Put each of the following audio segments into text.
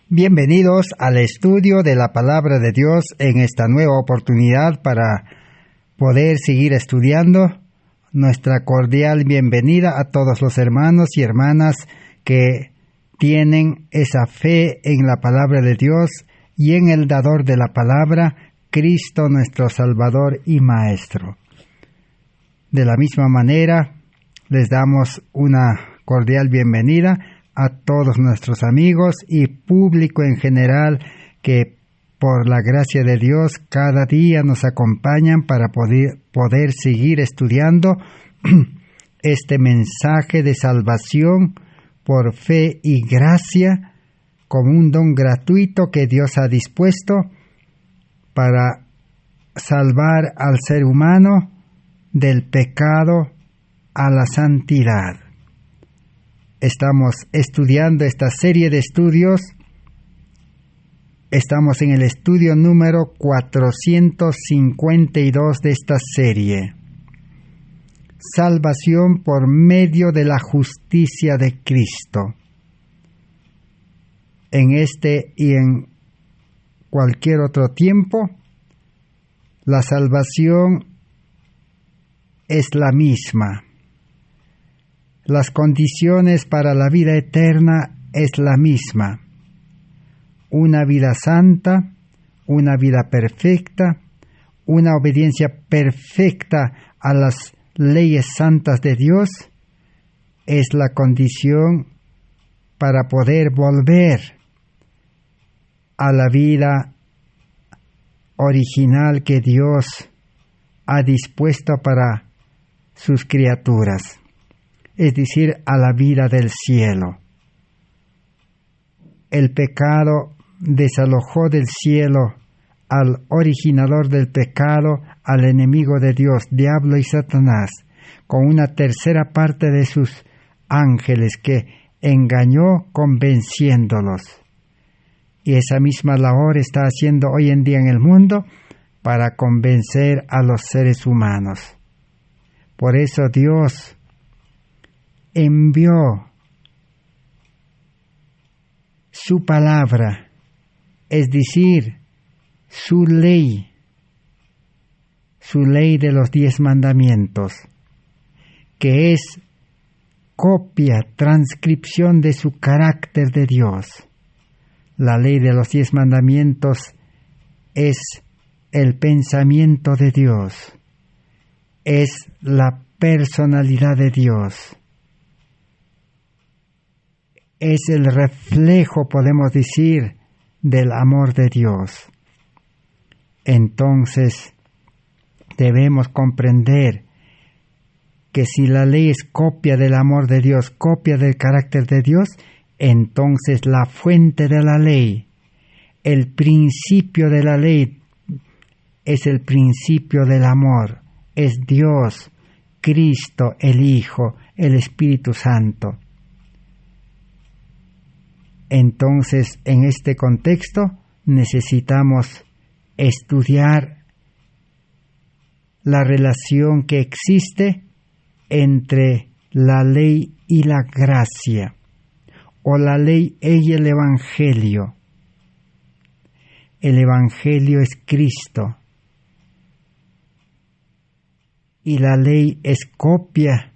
Bienvenidos al estudio de la Palabra de Dios en esta nueva oportunidad para poder seguir estudiando. Nuestra cordial bienvenida a todos los hermanos y hermanas que tienen esa fe en la Palabra de Dios y en el dador de la Palabra, Cristo nuestro Salvador y Maestro. De la misma manera, les damos una cordial bienvenida a todos nuestros amigos y público en general que por la gracia de Dios cada día nos acompañan para poder seguir estudiando este mensaje de salvación por fe y gracia como un don gratuito que Dios ha dispuesto para salvar al ser humano del pecado a la santidad. Estamos estudiando esta serie de estudios. Estamos en el estudio número 452 de esta serie. Salvación por medio de la justicia de Cristo. En este y en cualquier otro tiempo, la salvación es la misma. Las condiciones para la vida eterna es la misma. Una vida santa, una vida perfecta, una obediencia perfecta a las leyes santas de Dios es la condición para poder volver a la vida original que Dios ha dispuesto para sus criaturas, es decir, a la vida del cielo. El pecado desalojó del cielo al originador del pecado, al enemigo de Dios, diablo y Satanás, con una tercera parte de sus ángeles que engañó convenciéndolos. Y esa misma labor está haciendo hoy en día en el mundo para convencer a los seres humanos. Por eso Dios envió su palabra, es decir, su ley de los 10 mandamientos, que es copia, transcripción de su carácter de Dios. La ley de los 10 mandamientos es el pensamiento de Dios, es la personalidad de Dios. Es el reflejo, podemos decir, del amor de Dios. Entonces, debemos comprender que si la ley es copia del amor de Dios, copia del carácter de Dios, entonces la fuente de la ley, el principio de la ley, es el principio del amor, es Dios, Cristo, el Hijo, el Espíritu Santo. Entonces, en este contexto, necesitamos estudiar la relación que existe entre la ley y la gracia, o la ley y el Evangelio. El Evangelio es Cristo, y la ley es copia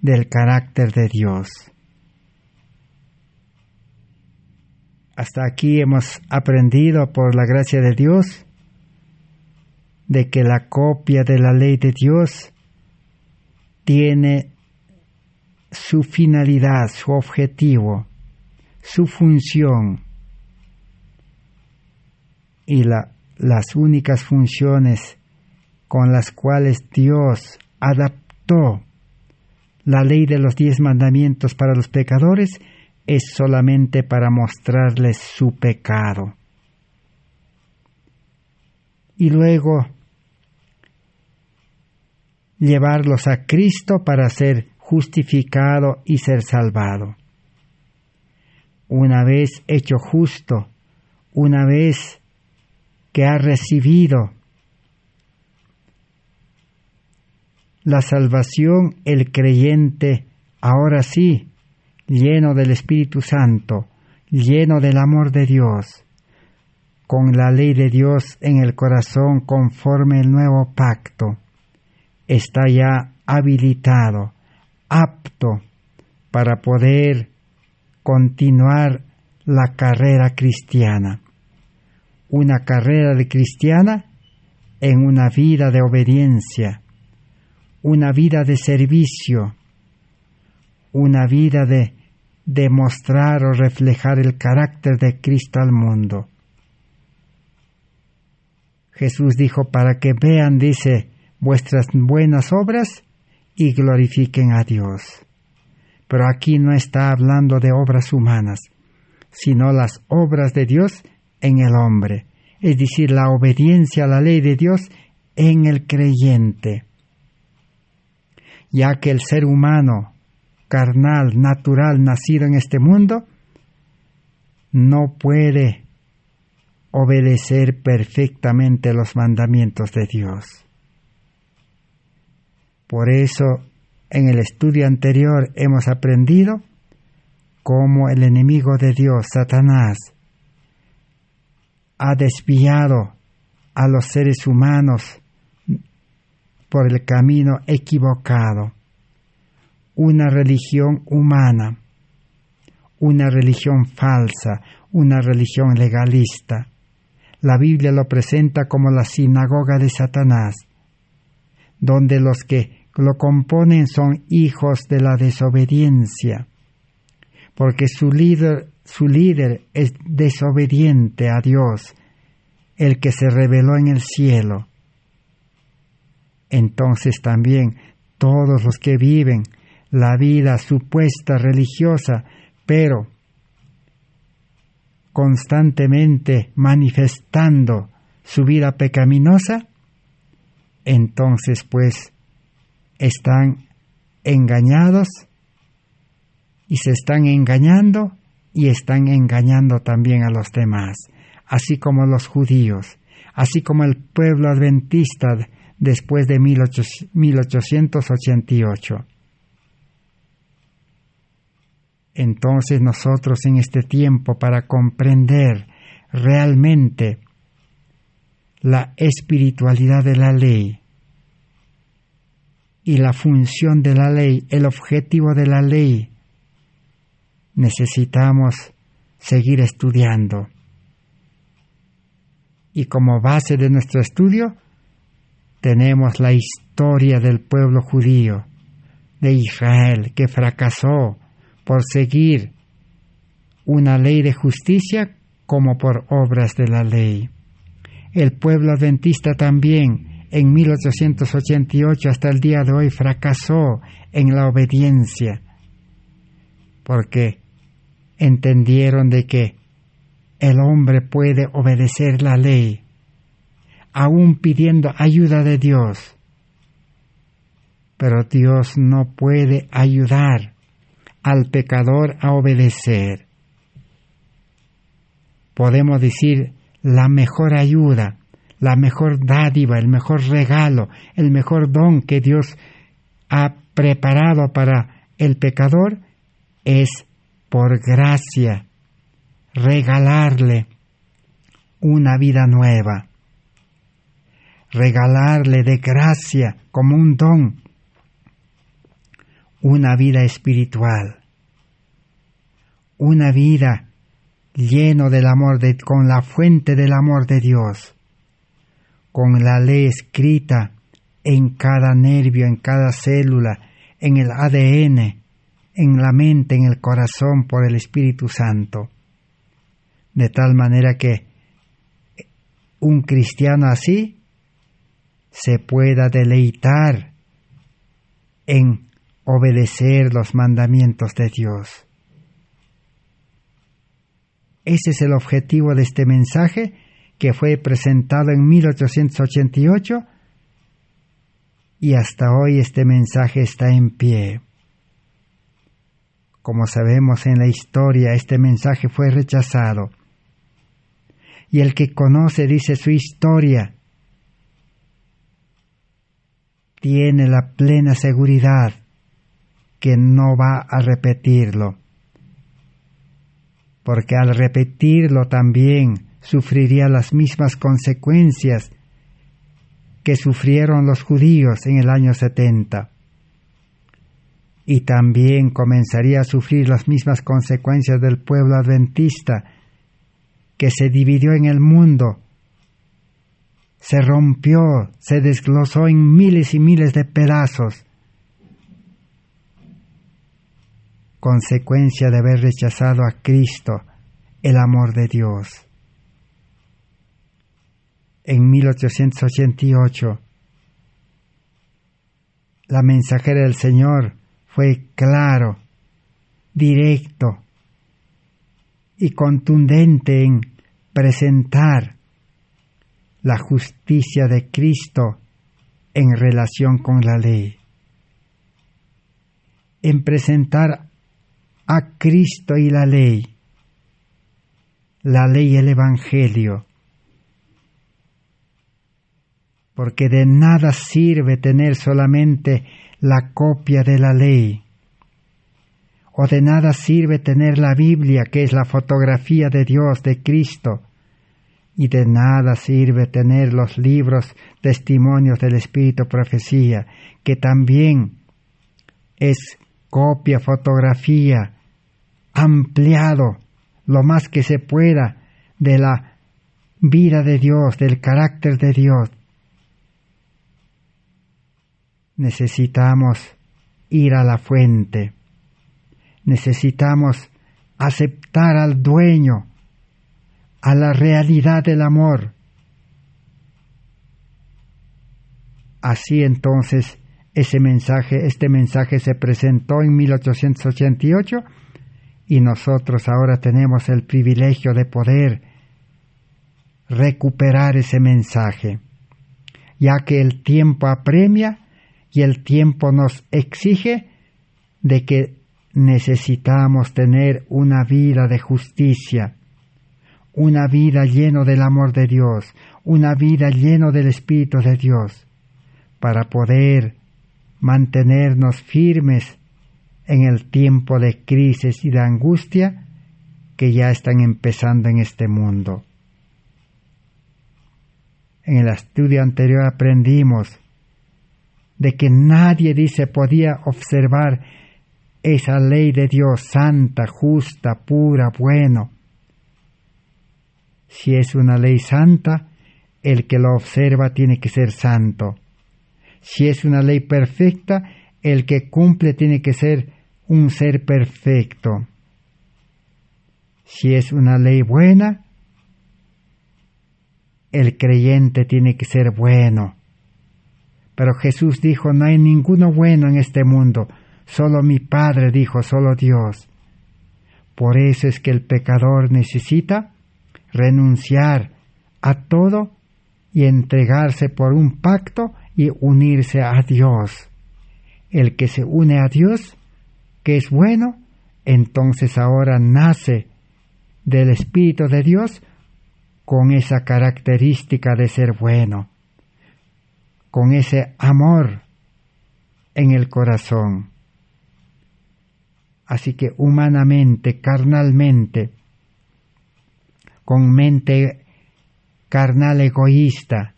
del carácter de Dios. Hasta aquí hemos aprendido por la gracia de Dios de que la copia de la ley de Dios tiene su finalidad, su objetivo, su función. Y las únicas funciones con las cuales Dios adaptó la ley de los 10 mandamientos para los pecadores es solamente para mostrarles su pecado. Y luego llevarlos a Cristo para ser justificado y ser salvado. Una vez hecho justo, una vez que ha recibido la salvación, el creyente, ahora sí, lleno del Espíritu Santo, lleno del amor de Dios, con la ley de Dios en el corazón conforme el nuevo pacto, está ya habilitado, apto para poder continuar la carrera cristiana. Una carrera de cristiana en una vida de obediencia, una vida de servicio, una vida de demostrar o reflejar el carácter de Cristo al mundo. Jesús dijo, para que vean, dice, vuestras buenas obras y glorifiquen a Dios. Pero aquí no está hablando de obras humanas, sino las obras de Dios en el hombre, es decir, la obediencia a la ley de Dios en el creyente. Ya que el ser humano, carnal, natural, nacido en este mundo, no puede obedecer perfectamente los mandamientos de Dios. Por eso, en el estudio anterior hemos aprendido cómo el enemigo de Dios, Satanás, ha desviado a los seres humanos por el camino equivocado. Una religión humana, una religión falsa, una religión legalista. La Biblia lo presenta como la sinagoga de Satanás, donde los que lo componen son hijos de la desobediencia, porque su líder es desobediente a Dios, el que se reveló en el cielo. Entonces también todos los que viven la vida supuesta religiosa, pero constantemente manifestando su vida pecaminosa, entonces pues están engañados y se están engañando y están engañando también a los demás, así como los judíos, así como el pueblo adventista después de 1888. Entonces nosotros en este tiempo, para comprender realmente la espiritualidad de la ley y la función de la ley, el objetivo de la ley, necesitamos seguir estudiando. Y como base de nuestro estudio tenemos la historia del pueblo judío, de Israel, que fracasó por seguir una ley de justicia como por obras de la ley. El pueblo adventista también en 1888 hasta el día de hoy fracasó en la obediencia, porque entendieron de que el hombre puede obedecer la ley, aún pidiendo ayuda de Dios, pero Dios no puede ayudar al pecador a obedecer. Podemos decir, la mejor ayuda, la mejor dádiva, el mejor regalo, el mejor don que Dios ha preparado para el pecador es por gracia regalarle una vida nueva, regalarle de gracia como un don una vida espiritual, una vida lleno del amor con la fuente del amor de Dios, con la ley escrita en cada nervio, en cada célula, en el ADN, en la mente, en el corazón por el Espíritu Santo, de tal manera que un cristiano así se pueda deleitar en obedecer los mandamientos de Dios. Ese es el objetivo de este mensaje que fue presentado en 1888 y hasta hoy este mensaje está en pie. Como sabemos en la historia, este mensaje fue rechazado. Y el que conoce, dice, su historia, tiene la plena seguridad que no va a repetirlo. porque al repetirlo también sufriría las mismas consecuencias que sufrieron los judíos en el año 70. Y también comenzaría a sufrir las mismas consecuencias del pueblo adventista, que se dividió en el mundo, se rompió, se desglosó en miles y miles de pedazos, consecuencia de haber rechazado a Cristo, el amor de Dios. En 1888, la mensajera del Señor fue claro, directo y contundente en presentar la justicia de Cristo en relación con la ley, en presentar a Cristo y la ley y el Evangelio, porque de nada sirve tener solamente la copia de la ley, o de nada sirve tener la Biblia, que es la fotografía de Dios, de Cristo, y de nada sirve tener los libros, testimonios del Espíritu, profecía, que también es copia, fotografía, ampliado lo más que se pueda de la vida de Dios, del carácter de Dios. Necesitamos ir a la fuente. Necesitamos aceptar al dueño, a la realidad del amor. Así entonces este mensaje se presentó en 1888 y nosotros ahora tenemos el privilegio de poder recuperar ese mensaje, ya que el tiempo apremia y el tiempo nos exige de que necesitamos tener una vida de justicia, una vida llena del amor de Dios, una vida llena del Espíritu de Dios, para poder mantenernos firmes en el tiempo de crisis y de angustia que ya están empezando en este mundo. En el estudio anterior aprendimos de que nadie podía observar esa ley de Dios santa, justa, pura, bueno. Si es una ley santa, el que lo observa tiene que ser santo. Si es una ley perfecta, el que cumple tiene que ser un ser perfecto. Si es una ley buena, el creyente tiene que ser bueno. Pero Jesús dijo, no hay ninguno bueno en este mundo, solo mi Padre, dijo, solo Dios. Por eso es que el pecador necesita renunciar a todo y entregarse por un pacto y unirse a Dios. El que se une a Dios, que es bueno, entonces ahora nace del Espíritu de Dios con esa característica de ser bueno, con ese amor en el corazón. Así que humanamente, carnalmente, con mente carnal egoísta,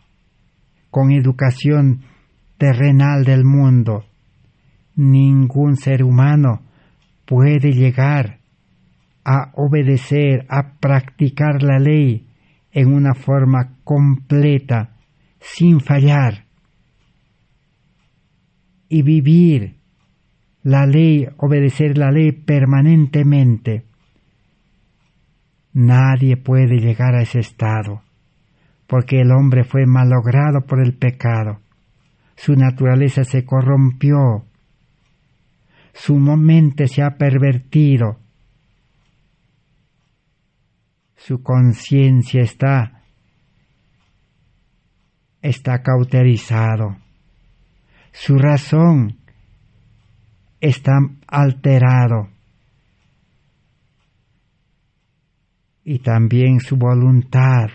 con educación terrenal del mundo, ningún ser humano puede llegar a obedecer, a practicar la ley en una forma completa, sin fallar, y vivir la ley, obedecer la ley permanentemente. Nadie puede llegar a ese estado, porque el hombre fue malogrado por el pecado. Su naturaleza se corrompió, su mente se ha pervertido, su conciencia está cauterizado, su razón está alterado y también su voluntad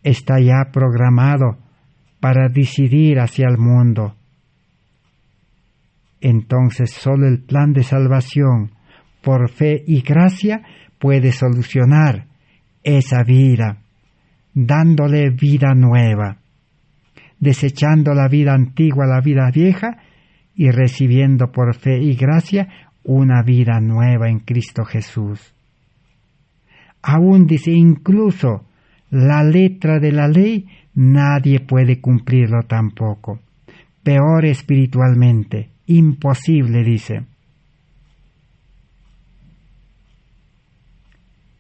está ya programado para decidir hacia el mundo. Entonces solo el plan de salvación por fe y gracia, puede solucionar esa vida, dándole vida nueva, desechando la vida antigua, la vida vieja, y recibiendo por fe y gracia una vida nueva en Cristo Jesús. Aún dice, incluso la letra de la ley, nadie puede cumplirlo tampoco. Peor espiritualmente, imposible, dice.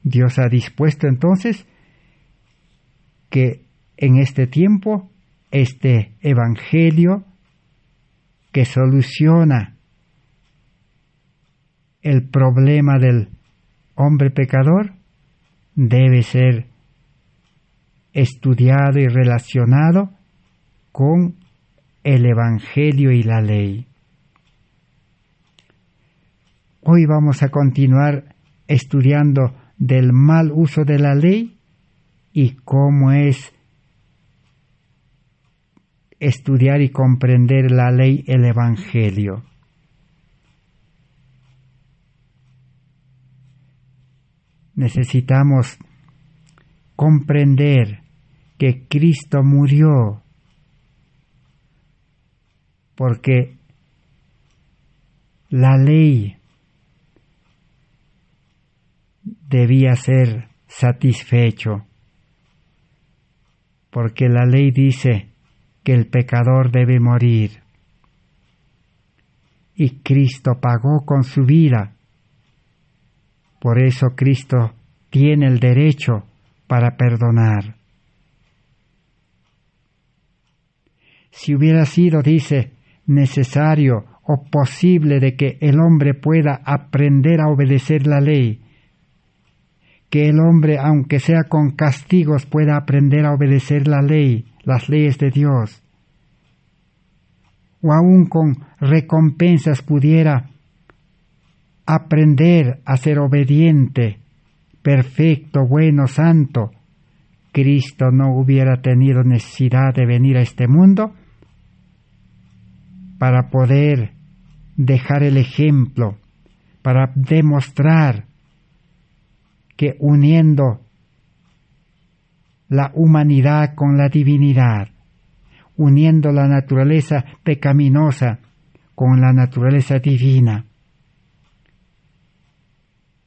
Dios ha dispuesto entonces que en este tiempo, este evangelio que soluciona el problema del hombre pecador, debe ser estudiado y relacionado con el evangelio y la ley. Hoy vamos a continuar estudiando del mal uso de la ley y cómo es estudiar y comprender la ley, el evangelio. Necesitamos comprender que Cristo murió porque la ley debía ser satisfecho, porque la ley dice que el pecador debe morir y Cristo pagó con su vida. Por eso Cristo tiene el derecho para perdonar. Si hubiera sido, dice, necesario o posible de que el hombre pueda aprender a obedecer la ley, que el hombre, aunque sea con castigos, pueda aprender a obedecer la ley, las leyes de Dios, o aún con recompensas pudiera aprender a ser obediente, perfecto, bueno, santo, Cristo no hubiera tenido necesidad de venir a este mundo para poder dejar el ejemplo, para demostrar que uniendo la humanidad con la divinidad, uniendo la naturaleza pecaminosa con la naturaleza divina,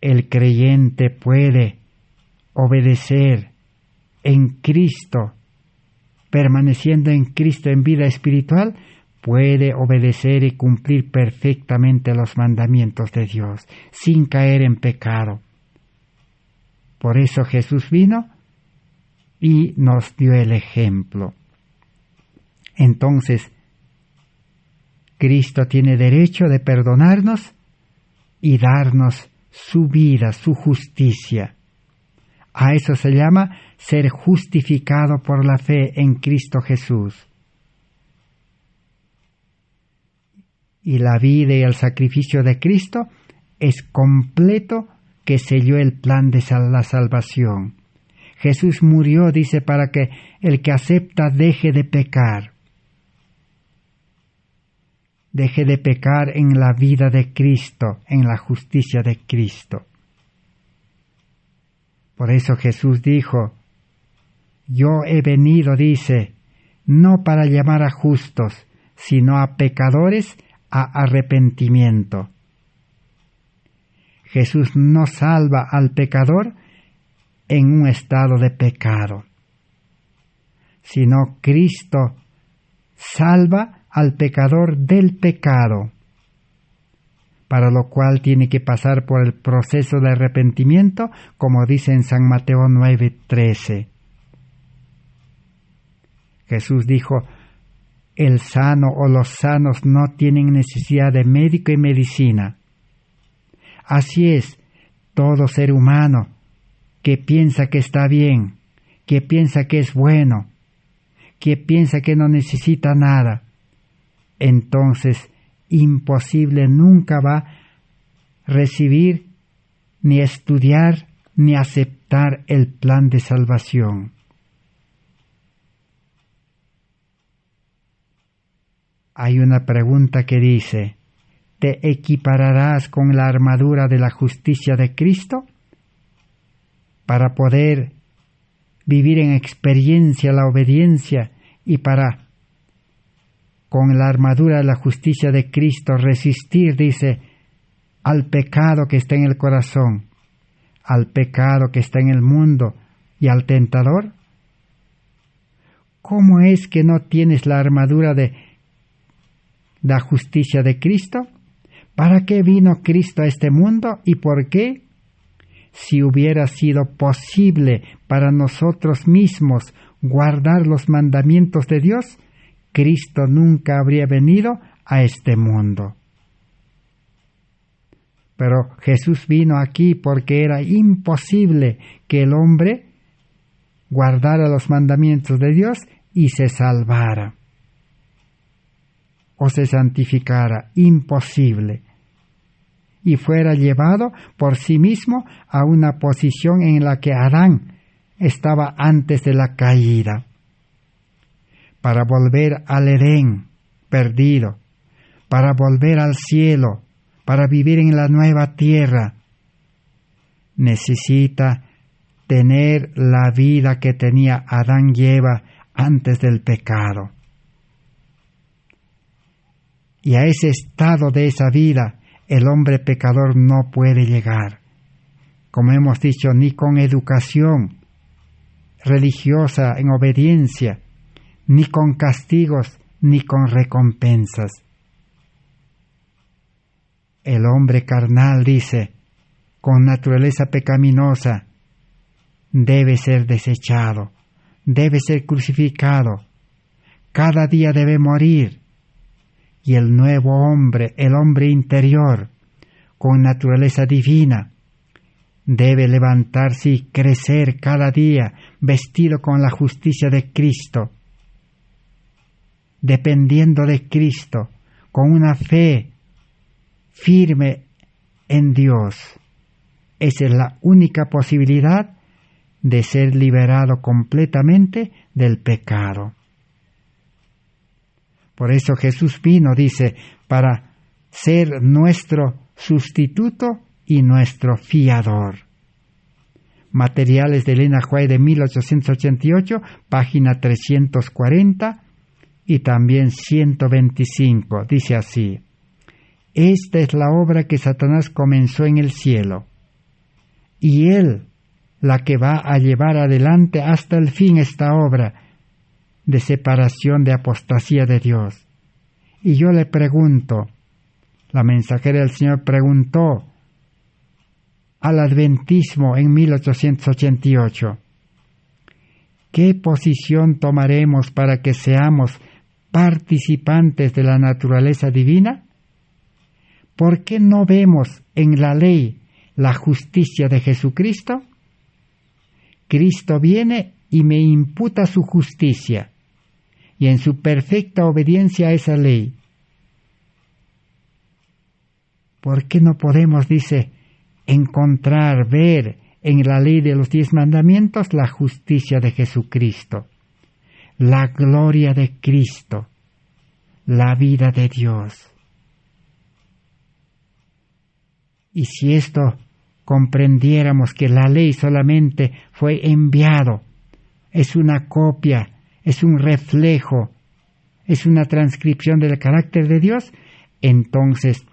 el creyente puede obedecer en Cristo, permaneciendo en Cristo en vida espiritual, puede obedecer y cumplir perfectamente los mandamientos de Dios, sin caer en pecado. Por eso Jesús vino y nos dio el ejemplo. Entonces, Cristo tiene derecho de perdonarnos y darnos su vida, su justicia. A eso se llama ser justificado por la fe en Cristo Jesús. Y la vida y el sacrificio de Cristo es completo, que selló el plan de la salvación. Jesús murió, dice, para que el que acepta deje de pecar. Deje de pecar en la vida de Cristo, en la justicia de Cristo. Por eso Jesús dijo, yo he venido, dice, no para llamar a justos, sino a pecadores a arrepentimiento. Jesús no salva al pecador en un estado de pecado, sino Cristo salva al pecador del pecado, para lo cual tiene que pasar por el proceso de arrepentimiento, como dice en San Mateo 9:13. Jesús dijo, el sano o los sanos no tienen necesidad de médico y medicina. Así es, todo ser humano que piensa que está bien, que piensa que es bueno, que piensa que no necesita nada, entonces imposible nunca va a recibir, ni estudiar, ni aceptar el plan de salvación. Hay una pregunta que dice, ¿te equipararás con la armadura de la justicia de Cristo? Para poder vivir en experiencia la obediencia y para, con la armadura de la justicia de Cristo, resistir, dice, al pecado que está en el corazón, al pecado que está en el mundo y al tentador. ¿Cómo es que no tienes la armadura de la justicia de Cristo? ¿Para qué vino Cristo a este mundo y por qué? Si hubiera sido posible para nosotros mismos guardar los mandamientos de Dios, Cristo nunca habría venido a este mundo. Pero Jesús vino aquí porque era imposible que el hombre guardara los mandamientos de Dios y se salvara o se santificara, imposible, y fuera llevado por sí mismo a una posición en la que Adán estaba antes de la caída, para volver al Edén perdido, para volver al cielo, para vivir en la nueva tierra. Necesita tener la vida que tenía Adán y Eva antes del pecado. Y a ese estado de esa vida el hombre pecador no puede llegar, como hemos dicho, ni con educación religiosa en obediencia, ni con castigos, ni con recompensas. El hombre carnal, dice, con naturaleza pecaminosa, debe ser desechado, debe ser crucificado, cada día debe morir, y el nuevo hombre, el hombre interior, con naturaleza divina, debe levantarse y crecer cada día vestido con la justicia de Cristo, dependiendo de Cristo, con una fe firme en Dios. Esa es la única posibilidad de ser liberado completamente del pecado. Por eso Jesús vino, dice, para ser nuestro sustituto y nuestro fiador. Materiales de Elena White de 1888, página 340 y también 125. Dice así: esta es la obra que Satanás comenzó en el cielo, y él la que va a llevar adelante hasta el fin esta obra de separación, de apostasía de Dios. Y yo le pregunto, la mensajera del Señor preguntó al adventismo en 1888, ¿qué posición tomaremos para que seamos participantes de la naturaleza divina? ¿Por qué no vemos en la ley la justicia de Jesucristo? Cristo viene y me imputa su justicia, y en su perfecta obediencia a esa ley. ¿Por qué no podemos, dice, encontrar, ver en la ley de los 10 mandamientos la justicia de Jesucristo, la gloria de Cristo, la vida de Dios? Y si esto comprendiéramos, que la ley solamente fue enviado, es una copia, es un reflejo, es una transcripción del carácter de Dios, entonces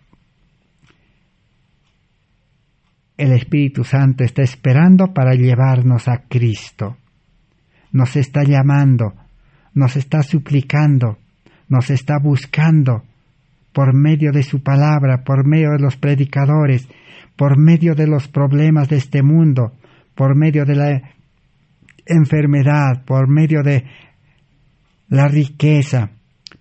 el Espíritu Santo está esperando para llevarnos a Cristo. Nos está llamando, nos está suplicando, nos está buscando por medio de su palabra, por medio de los predicadores, por medio de los problemas de este mundo, por medio de la enfermedad, por medio de la riqueza,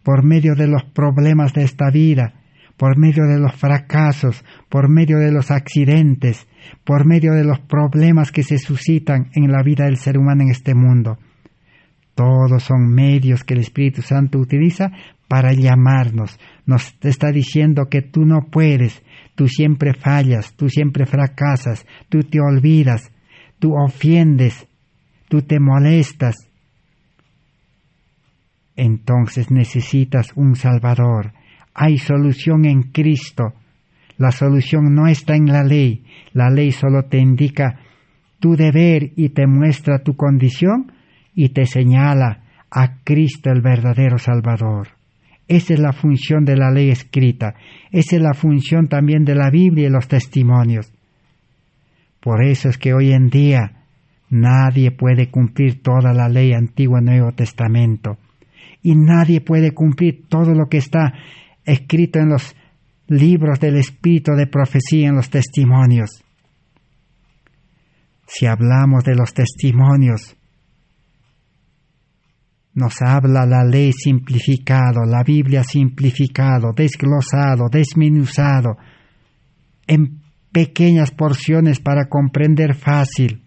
por medio de los problemas de esta vida, por medio de los fracasos, por medio de los accidentes, por medio de los problemas que se suscitan en la vida del ser humano en este mundo. Todos son medios que el Espíritu Santo utiliza para llamarnos. Nos está diciendo que tú no puedes, tú siempre fallas, tú siempre fracasas, tú te olvidas, tú ofendes, tú te molestas. Entonces necesitas un Salvador, Hay solución en Cristo. La solución no está en la ley. La ley solo te indica tu deber y te muestra tu condición y te señala a Cristo el verdadero Salvador. Esa es la función de la ley escrita. Esa es la función también de la Biblia y los testimonios. Por eso es que hoy en día nadie puede cumplir toda la ley Antiguo y Nuevo Testamento. Y nadie puede cumplir todo lo que está escrito en los libros del Espíritu de profecía, en los testimonios. Si hablamos de los testimonios, nos habla la ley simplificado, la Biblia simplificado, desglosado, desmenuzado, en pequeñas porciones para comprender fácil.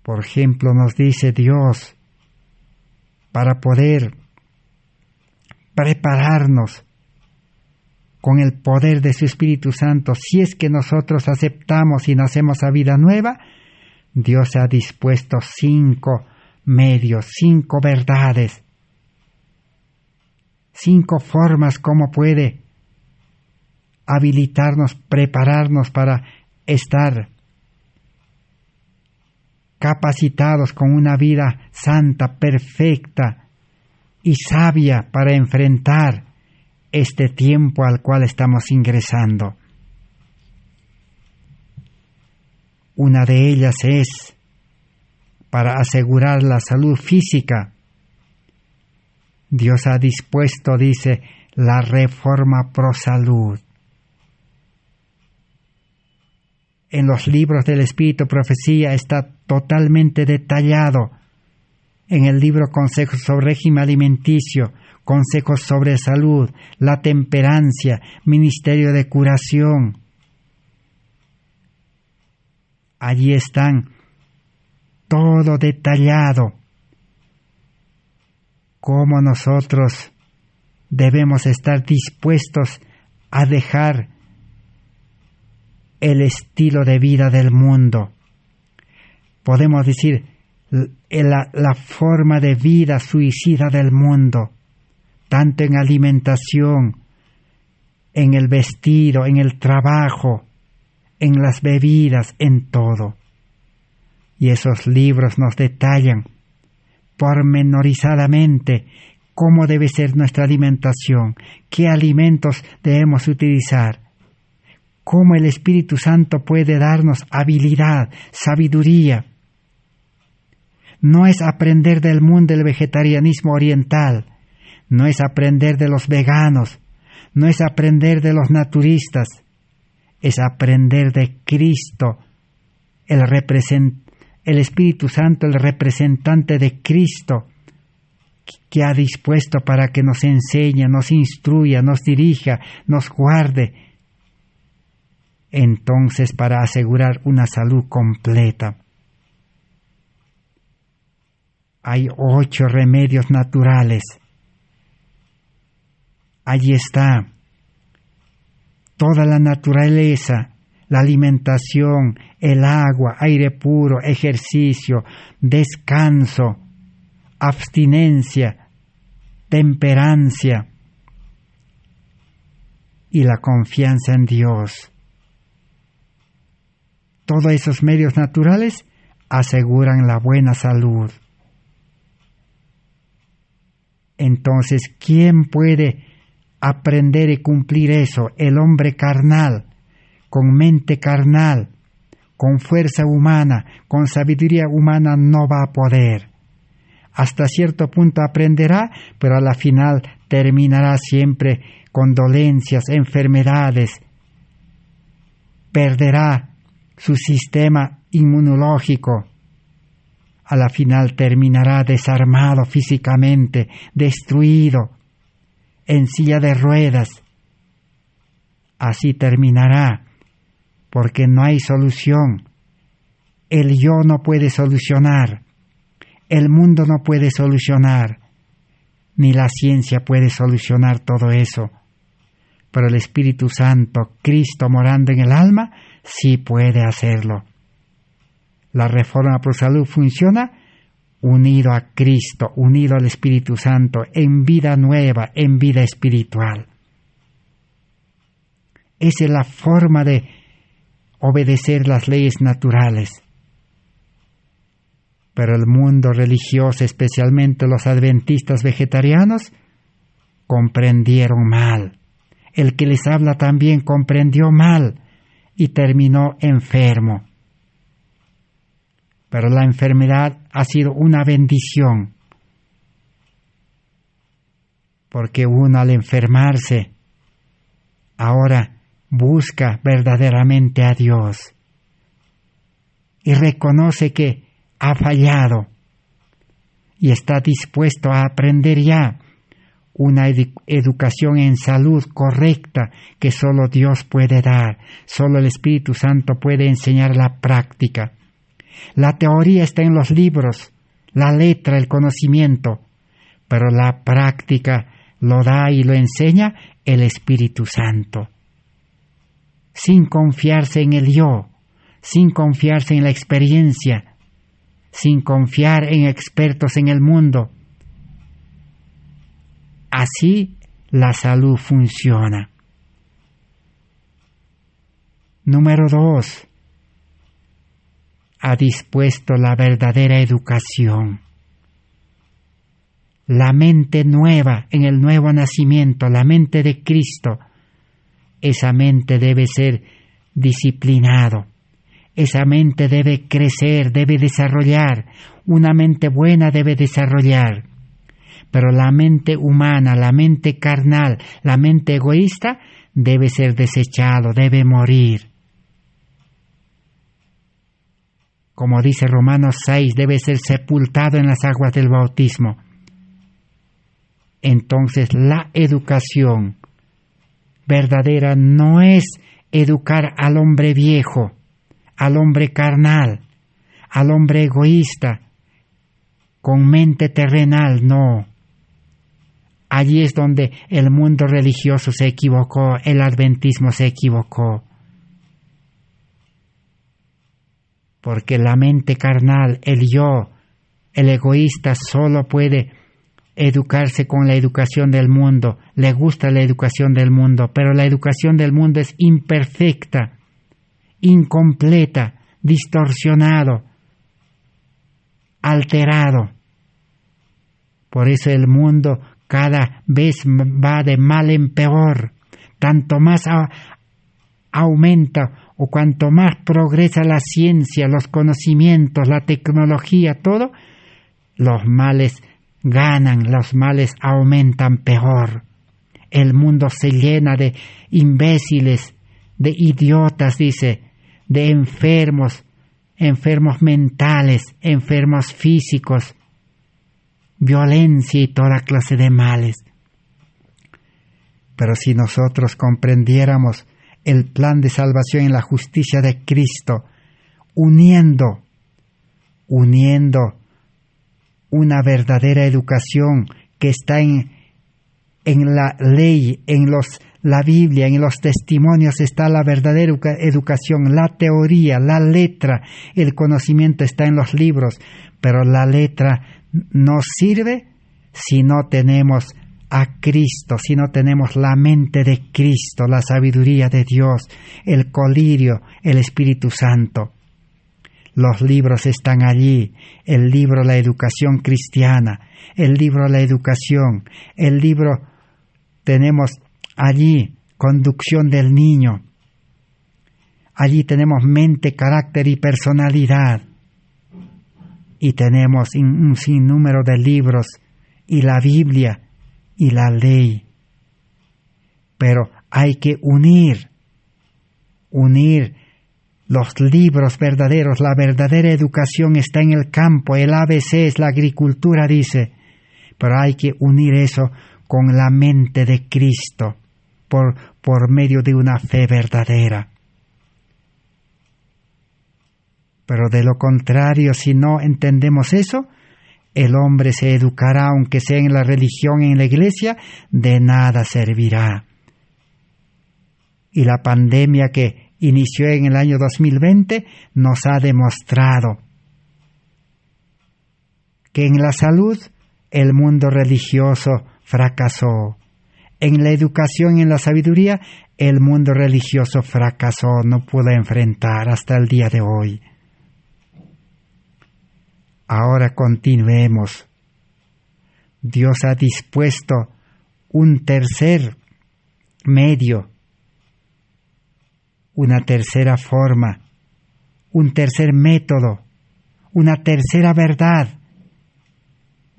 Por ejemplo, nos dice Dios, para poder prepararnos con el poder de su Espíritu Santo, si es que nosotros aceptamos y nacemos a vida nueva, Dios ha dispuesto 5 medios, 5 verdades, 5 formas como puede habilitarnos, prepararnos para estar capacitados con una vida santa, perfecta y sabia para enfrentar este tiempo al cual estamos ingresando. Una de ellas es para asegurar la salud física. Dios ha dispuesto, dice, la reforma pro salud. En los libros del Espíritu Profecía está totalmente detallado. En el libro Consejos sobre régimen alimenticio, Consejos sobre salud, la temperancia, Ministerio de curación. Allí están todo detallado. Cómo nosotros debemos estar dispuestos a dejar el estilo de vida del mundo. Podemos decir, la forma de vida suicida del mundo, tanto en alimentación, en el vestido, en el trabajo, en las bebidas, en todo. Y esos libros nos detallan pormenorizadamente cómo debe ser nuestra alimentación, qué alimentos debemos utilizar, cómo el Espíritu Santo puede darnos habilidad, sabiduría. No es aprender del mundo del vegetarianismo oriental, no es aprender de los veganos, no es aprender de los naturistas, es aprender de Cristo, el Espíritu Santo, el representante de Cristo, que ha dispuesto para que nos enseñe, nos instruya, nos dirija, nos guarde. Entonces, para asegurar una salud completa. Hay 8 remedios naturales. Allí está toda la naturaleza, la alimentación, el agua, aire puro, ejercicio, descanso, abstinencia, temperancia y la confianza en Dios. Todos esos medios naturales aseguran la buena salud. Entonces, ¿quién puede aprender y cumplir eso? El hombre carnal, con mente carnal, con fuerza humana, con sabiduría humana no va a poder. Hasta cierto punto aprenderá, pero a la final terminará siempre con dolencias, enfermedades. Perderá su sistema inmunológico. A la final terminará desarmado físicamente, destruido, en silla de ruedas. Así terminará, porque no hay solución. El yo no puede solucionar, el mundo no puede solucionar, ni la ciencia puede solucionar todo eso. Pero el Espíritu Santo, Cristo morando en el alma, sí puede hacerlo. La reforma pro salud funciona unido a Cristo, unido al Espíritu Santo, en vida nueva, en vida espiritual. Esa es la forma de obedecer las leyes naturales. Pero el mundo religioso, especialmente los adventistas vegetarianos, comprendieron mal. El que les habla también comprendió mal y terminó enfermo. Pero la enfermedad ha sido una bendición, porque uno al enfermarse ahora busca verdaderamente a Dios y reconoce que ha fallado y está dispuesto a aprender ya una educación en salud correcta que solo Dios puede dar, solo el Espíritu Santo puede enseñar la práctica. La teoría está en los libros, la letra, el conocimiento, pero la práctica lo da y lo enseña el Espíritu Santo. Sin confiarse en el yo, sin confiarse en la experiencia, sin confiar en expertos en el mundo. Así la salud funciona. Número 2. Ha dispuesto la verdadera educación. La mente nueva en el nuevo nacimiento, la mente de Cristo, esa mente debe ser disciplinado. Esa mente debe crecer, debe desarrollar. Una mente buena debe desarrollar. Pero la mente humana, la mente carnal, la mente egoísta, debe ser desechado, debe morir. Como dice Romanos 6, debe ser sepultado en las aguas del bautismo. Entonces la educación verdadera no es educar al hombre viejo, al hombre carnal, al hombre egoísta, con mente terrenal, no. Allí es donde el mundo religioso se equivocó, el adventismo se equivocó. Porque la mente carnal, el yo, el egoísta solo puede educarse con la educación del mundo. Le gusta la educación del mundo, pero la educación del mundo es imperfecta, incompleta, distorsionado, alterado. Por eso el mundo cada vez va de mal en peor. Tanto más aumenta o cuanto más progresa la ciencia, los conocimientos, la tecnología, todo, los males ganan, los males aumentan peor. El mundo se llena de imbéciles, de idiotas, dice, de enfermos, enfermos mentales, enfermos físicos, violencia y toda clase de males. Pero si nosotros comprendiéramos el plan de salvación en la justicia de Cristo, uniendo una verdadera educación que está en la ley, en la Biblia, en los testimonios está la verdadera educación, la teoría, la letra, el conocimiento está en los libros, pero la letra no sirve si no tenemos a Cristo, si no tenemos la mente de Cristo, la sabiduría de Dios, el colirio, el Espíritu Santo. Los libros están allí, el libro La Educación Cristiana, el libro La Educación, el libro tenemos allí Conducción del Niño, allí tenemos mente, carácter y personalidad, y tenemos un sinnúmero de libros y la Biblia y la ley. Pero hay que unir los libros verdaderos, la verdadera educación está en el campo, el ABC es la agricultura, dice, pero hay que unir eso con la mente de Cristo por medio de una fe verdadera. Pero de lo contrario, si no entendemos eso, el hombre se educará, aunque sea en la religión, en la iglesia, de nada servirá. Y la pandemia que inició en el año 2020 nos ha demostrado que en la salud el mundo religioso fracasó. En la educación y en la sabiduría el mundo religioso fracasó, no pudo enfrentar hasta el día de hoy. Ahora continuemos. Dios ha dispuesto un tercer medio, una tercera forma, un tercer método, una tercera verdad.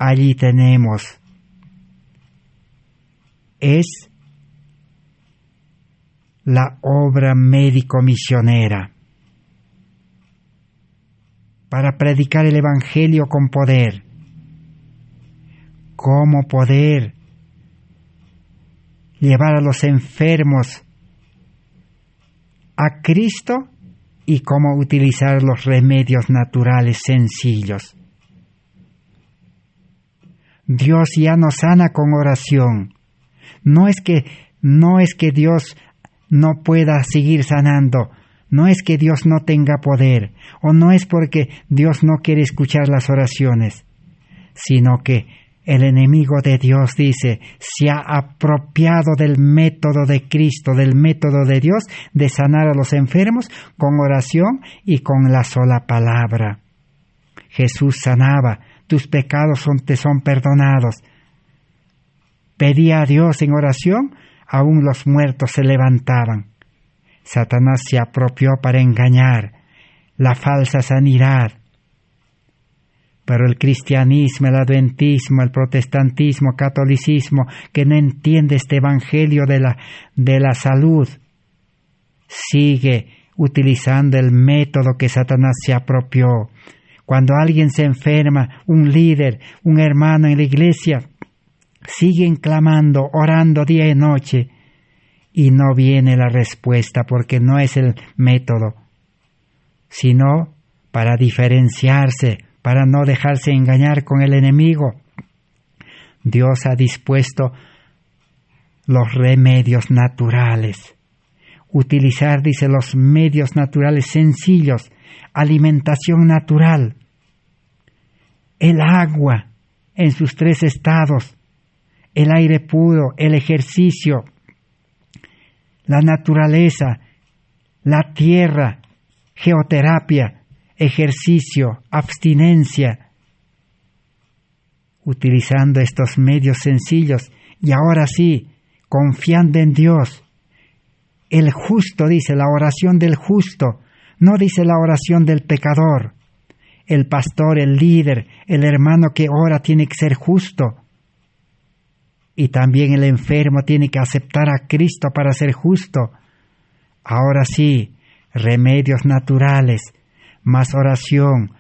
Allí tenemos. Es la obra médico-misionera para predicar el Evangelio con poder. ¿Cómo poder llevar a los enfermos a Cristo y cómo utilizar los remedios naturales sencillos? Dios ya nos sana con oración. No es que Dios no pueda seguir sanando, no es que Dios no tenga poder, o no es porque Dios no quiere escuchar las oraciones, sino que el enemigo de Dios dice, se ha apropiado del método de Cristo, del método de Dios, de sanar a los enfermos con oración y con la sola palabra. Jesús sanaba, tus pecados te son perdonados. Pedía a Dios en oración, aún los muertos se levantaban. Satanás se apropió para engañar, la falsa sanidad. Pero el cristianismo, el adventismo, el protestantismo, catolicismo, que no entiende este evangelio de la salud, sigue utilizando el método que Satanás se apropió. Cuando alguien se enferma, un líder, un hermano en la iglesia, siguen clamando, orando día y noche, y no viene la respuesta porque no es el método, sino para diferenciarse, para no dejarse engañar con el enemigo. Dios ha dispuesto los remedios naturales. Utilizar, dice, los medios naturales sencillos, alimentación natural, el agua en sus 3 estados, el aire puro, el ejercicio, la naturaleza, la tierra, geoterapia, ejercicio, abstinencia, utilizando estos medios sencillos y ahora sí, confiando en Dios. El justo, dice, la oración del justo, no dice la oración del pecador. El pastor, el líder, el hermano que ora tiene que ser justo. Y también el enfermo tiene que aceptar a Cristo para ser justo. Ahora sí, remedios naturales, más oración,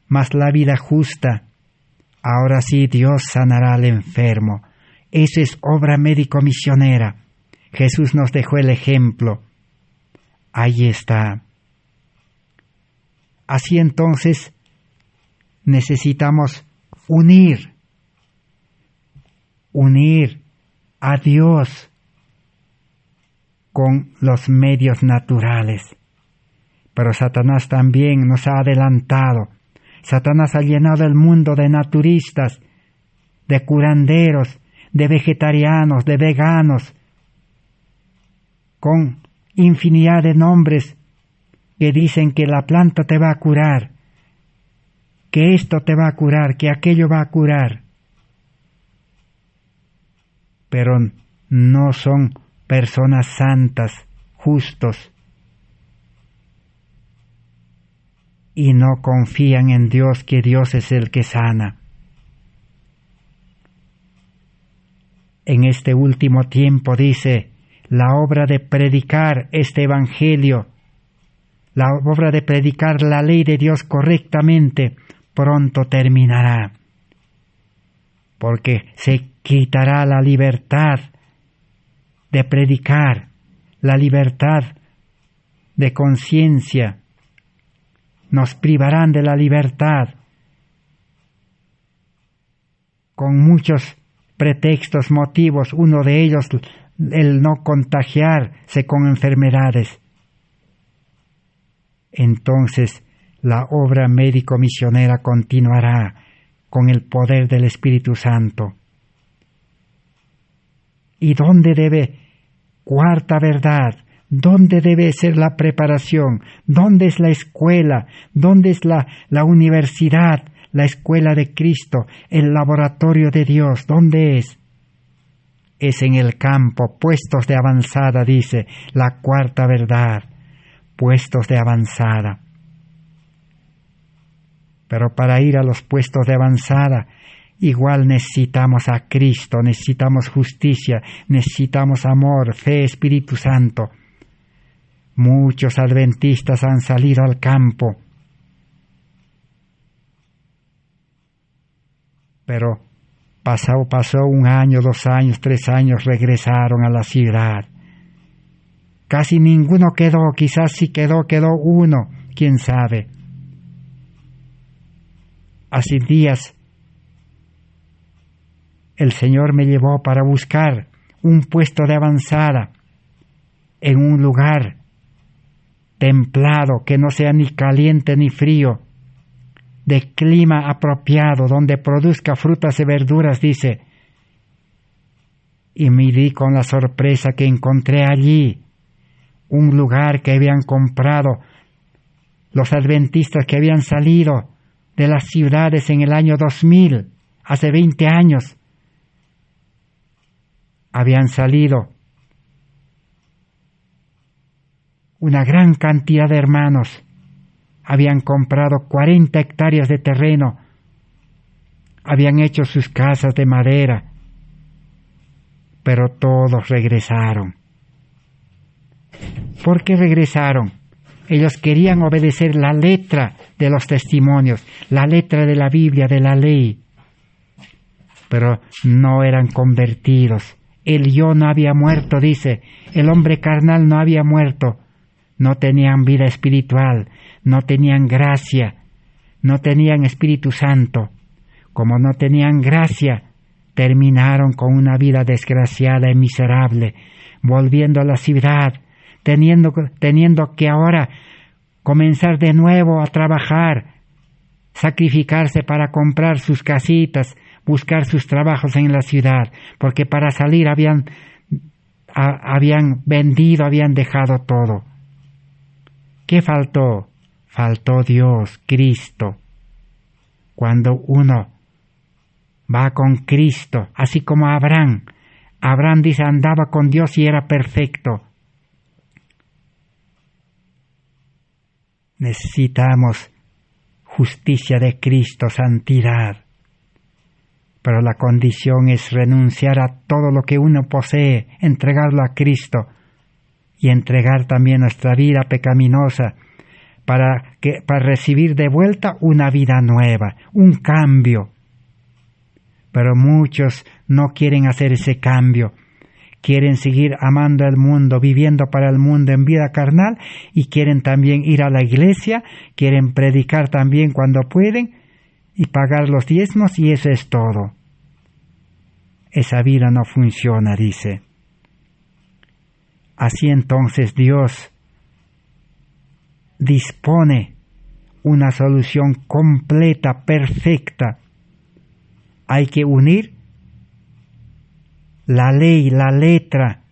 más la vida justa. Ahora sí, Dios sanará al enfermo. Eso es obra médico-misionera. Jesús nos dejó el ejemplo. Ahí está. Así entonces, necesitamos unir a Dios con los medios naturales. Pero Satanás también nos ha adelantado. Satanás ha llenado el mundo de naturistas, de curanderos, de vegetarianos, de veganos, con infinidad de nombres que dicen que la planta te va a curar, que esto te va a curar, que aquello va a curar. Pero no son personas santas, justos, y no confían en Dios, que Dios es el que sana. En este último tiempo, dice, la obra de predicar este evangelio, la obra de predicar la ley de Dios correctamente, pronto terminará, porque se quitará la libertad de predicar, la libertad de conciencia. Nos privarán de la libertad con muchos pretextos, motivos, uno de ellos el no contagiarse con enfermedades. Entonces la obra médico-misionera continuará con el poder del Espíritu Santo. ¿Y dónde debe, cuarta verdad, dónde debe ser la preparación? ¿Dónde es la escuela? ¿Dónde es la universidad? La escuela de Cristo, el laboratorio de Dios, ¿dónde es? Es en el campo, puestos de avanzada, dice la cuarta verdad, puestos de avanzada. Pero para ir a los puestos de avanzada, igual necesitamos a Cristo, necesitamos justicia, necesitamos amor, fe, Espíritu Santo. Muchos adventistas han salido al campo, pero pasó 1 año, 2 años, 3 años, regresaron a la ciudad. Casi ninguno quedó, quizás si quedó uno, quién sabe. Hace días el Señor me llevó para buscar un puesto de avanzada en un lugar templado, que no sea ni caliente ni frío, de clima apropiado, donde produzca frutas y verduras, dice. Y me di con la sorpresa que encontré allí un lugar que habían comprado los adventistas que habían salido de las ciudades en el año 2000, hace 20 años. Habían salido una gran cantidad de hermanos. Habían comprado 40 hectáreas de terreno, habían hecho sus casas de madera, pero todos regresaron. ¿Por qué regresaron? Ellos querían obedecer la letra de los testimonios, la letra de la Biblia, de la ley, pero no eran convertidos. El yo no había muerto, dice, el hombre carnal no había muerto. No tenían vida espiritual, no tenían gracia, no tenían Espíritu Santo. Como no tenían gracia, terminaron con una vida desgraciada y miserable, volviendo a la ciudad, teniendo que ahora comenzar de nuevo a trabajar, sacrificarse para comprar sus casitas, buscar sus trabajos en la ciudad, porque para salir habían vendido, habían dejado todo. ¿Qué faltó? Faltó Dios, Cristo. Cuando uno va con Cristo, así como Abraham dice andaba con Dios y era perfecto. Necesitamos justicia de Cristo, santidad. Pero la condición es renunciar a todo lo que uno posee, entregarlo a Cristo y entregar también nuestra vida pecaminosa para recibir de vuelta una vida nueva, un cambio. Pero muchos no quieren hacer ese cambio. Quieren seguir amando al mundo, viviendo para el mundo en vida carnal, y quieren también ir a la iglesia, quieren predicar también cuando pueden y pagar los diezmos, y eso es todo. Esa vida no funciona, dice. Así entonces Dios dispone una solución completa, perfecta. Hay que unir la ley, la letra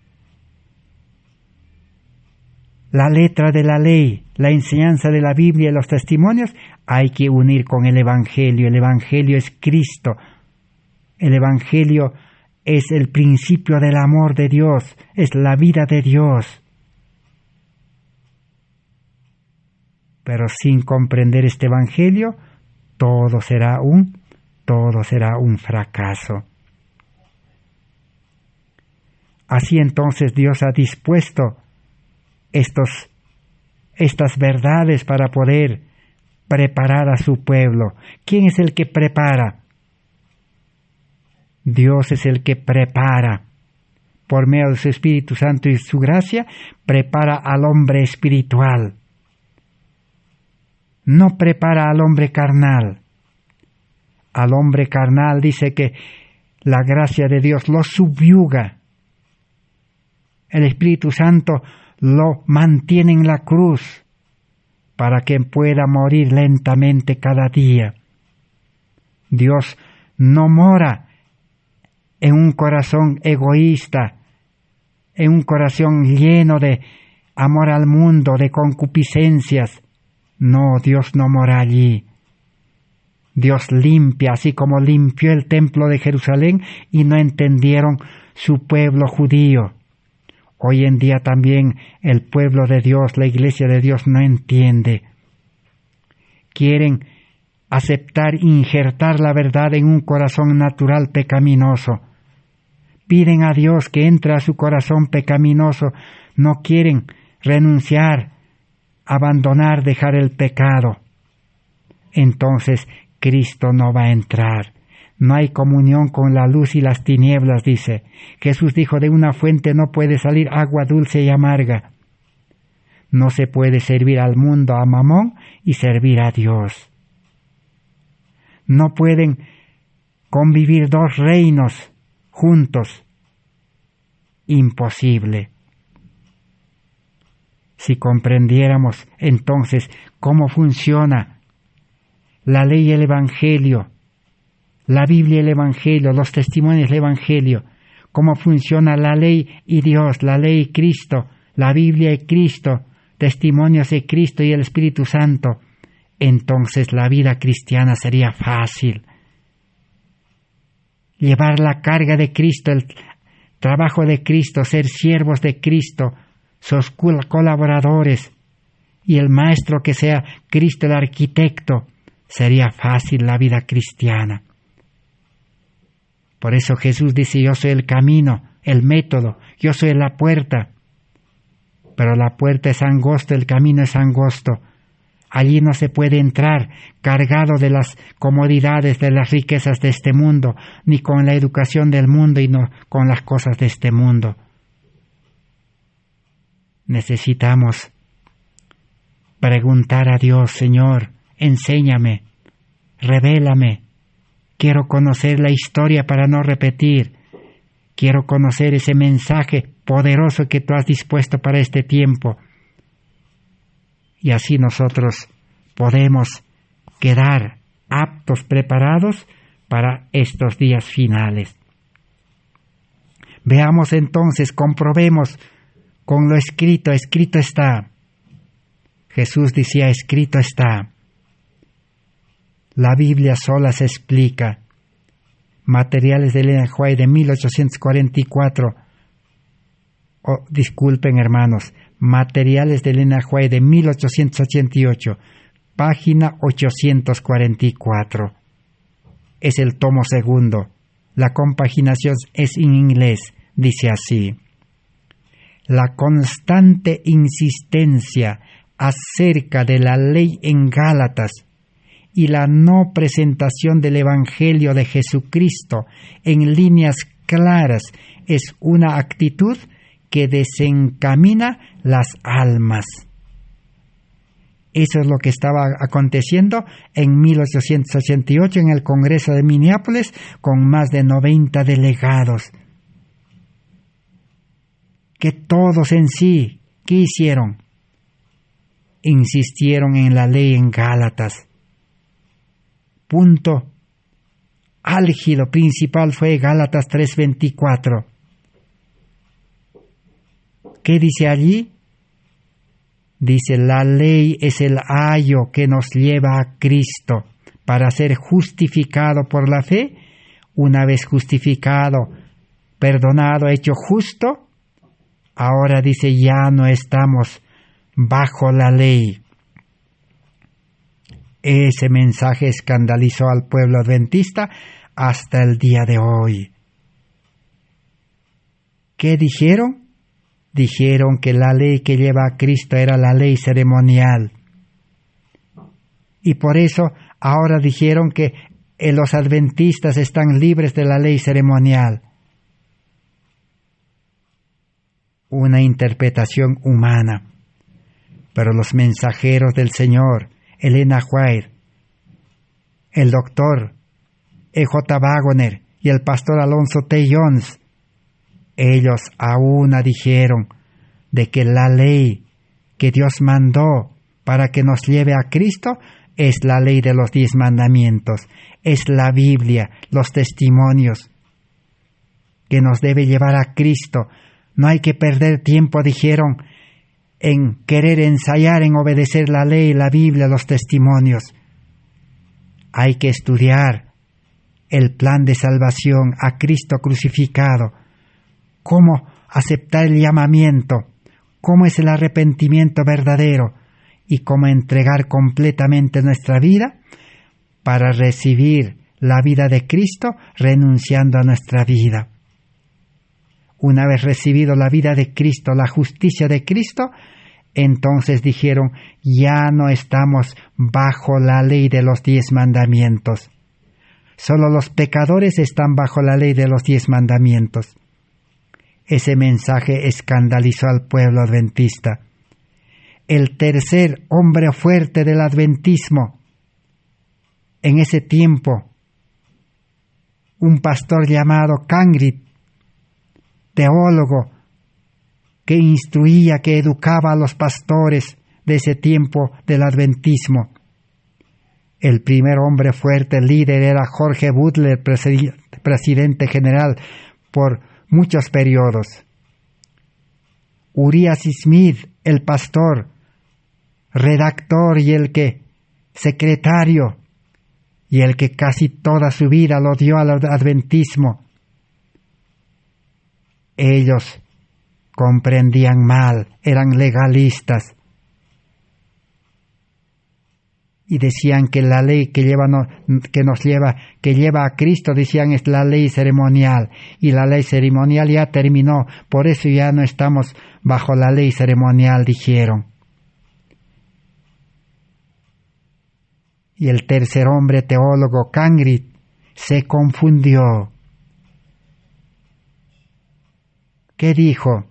de la ley, la enseñanza de la Biblia y los testimonios, hay que unir con el Evangelio. El Evangelio es Cristo. El Evangelio es el principio del amor de Dios, es la vida de Dios. Pero sin comprender este Evangelio, todo será un fracaso. Así entonces Dios ha dispuesto estas verdades para poder preparar a su pueblo. ¿Quién es el que prepara? Dios es el que prepara. Por medio de su Espíritu Santo y su gracia, prepara al hombre espiritual. No prepara al hombre carnal. Al hombre carnal dice que la gracia de Dios lo subyuga. El Espíritu Santo lo mantiene en la cruz para que pueda morir lentamente cada día. Dios no mora en un corazón egoísta, en un corazón lleno de amor al mundo, de concupiscencias. No, Dios no mora allí. Dios limpia, así como limpió el templo de Jerusalén y no entendieron su pueblo judío. Hoy en día también el pueblo de Dios, la iglesia de Dios, no entiende. Quieren aceptar, injertar la verdad en un corazón natural pecaminoso. Piden a Dios que entre a su corazón pecaminoso. No quieren renunciar, abandonar, dejar el pecado. Entonces Cristo no va a entrar. No hay comunión con la luz y las tinieblas, dice. Jesús dijo, de una fuente no puede salir agua dulce y amarga. No se puede servir al mundo, a Mamón, y servir a Dios. No pueden convivir dos reinos juntos. Imposible. Si comprendiéramos entonces cómo funciona la ley y el Evangelio, la Biblia y el Evangelio, los testimonios del Evangelio, cómo funciona la ley y Dios, la ley y Cristo, la Biblia y Cristo, testimonios de Cristo y el Espíritu Santo, entonces la vida cristiana sería fácil. Llevar la carga de Cristo, el trabajo de Cristo, ser siervos de Cristo, sus colaboradores, y el maestro que sea Cristo el arquitecto, sería fácil la vida cristiana. Por eso Jesús dice, yo soy el camino, el método, yo soy la puerta. Pero la puerta es angosta, el camino es angosto. Allí no se puede entrar cargado de las comodidades, de las riquezas de este mundo, ni con la educación del mundo y no con las cosas de este mundo. Necesitamos preguntar a Dios, Señor, enséñame, revélame. Quiero conocer la historia para no repetir. Quiero conocer ese mensaje poderoso que tú has dispuesto para este tiempo. Y así nosotros podemos quedar aptos, preparados para estos días finales. Veamos entonces, comprobemos con lo escrito. Escrito está. Jesús decía, escrito está. La Biblia sola se explica. Materiales de Elena White de 1844. Disculpen, hermanos. Materiales de Elena White de 1888. Página 844. Es el tomo segundo. La compaginación es en inglés. Dice así. La constante insistencia acerca de la ley en Gálatas y la no presentación del Evangelio de Jesucristo en líneas claras es una actitud que desencamina las almas. Eso es lo que estaba aconteciendo en 1888 en el Congreso de Minneapolis con más de 90 delegados. Que todos en sí, ¿qué hicieron? Insistieron en la ley en Gálatas. Punto álgido principal fue Gálatas 3:24. ¿Qué dice allí? Dice, la ley es el ayo que nos lleva a Cristo para ser justificado por la fe. Una vez justificado, perdonado, hecho justo, ahora dice, ya no estamos bajo la ley. Ese mensaje escandalizó al pueblo adventista hasta el día de hoy. ¿Qué dijeron? Dijeron que la ley que lleva a Cristo era la ley ceremonial. Y por eso ahora dijeron que los adventistas están libres de la ley ceremonial. Una interpretación humana. Pero los mensajeros del Señor, Elena White, el doctor E.J. Waggoner y el pastor Alonzo T. Jones, ellos a una dijeron de que la ley que Dios mandó para que nos lleve a Cristo es la ley de los 10 mandamientos, es la Biblia, los testimonios que nos debe llevar a Cristo. No hay que perder tiempo, dijeron, en querer ensayar, en obedecer la ley, la Biblia, los testimonios. Hay que estudiar el plan de salvación, a Cristo crucificado, cómo aceptar el llamamiento, cómo es el arrepentimiento verdadero y cómo entregar completamente nuestra vida para recibir la vida de Cristo renunciando a nuestra vida. Una vez recibido la vida de Cristo, la justicia de Cristo, entonces dijeron, ya no estamos bajo la ley de los 10 mandamientos. Solo los pecadores están bajo la ley de los 10 mandamientos. Ese mensaje escandalizó al pueblo adventista. El tercer hombre fuerte del adventismo, en ese tiempo, un pastor llamado Cangrid, teólogo, que instruía, que educaba a los pastores de ese tiempo del adventismo. El primer hombre fuerte, líder, era George Butler, presidente general por muchos periodos. Uriah Smith, el pastor, redactor y secretario, y el que casi toda su vida lo dio al adventismo. Ellos comprendían mal, eran legalistas y decían que la ley que lleva a Cristo, decían, es la ley ceremonial, y la ley ceremonial ya terminó, por eso ya no estamos bajo la ley ceremonial, dijeron. Y el tercer hombre teólogo, Cangrid, se confundió. ¿Qué dijo?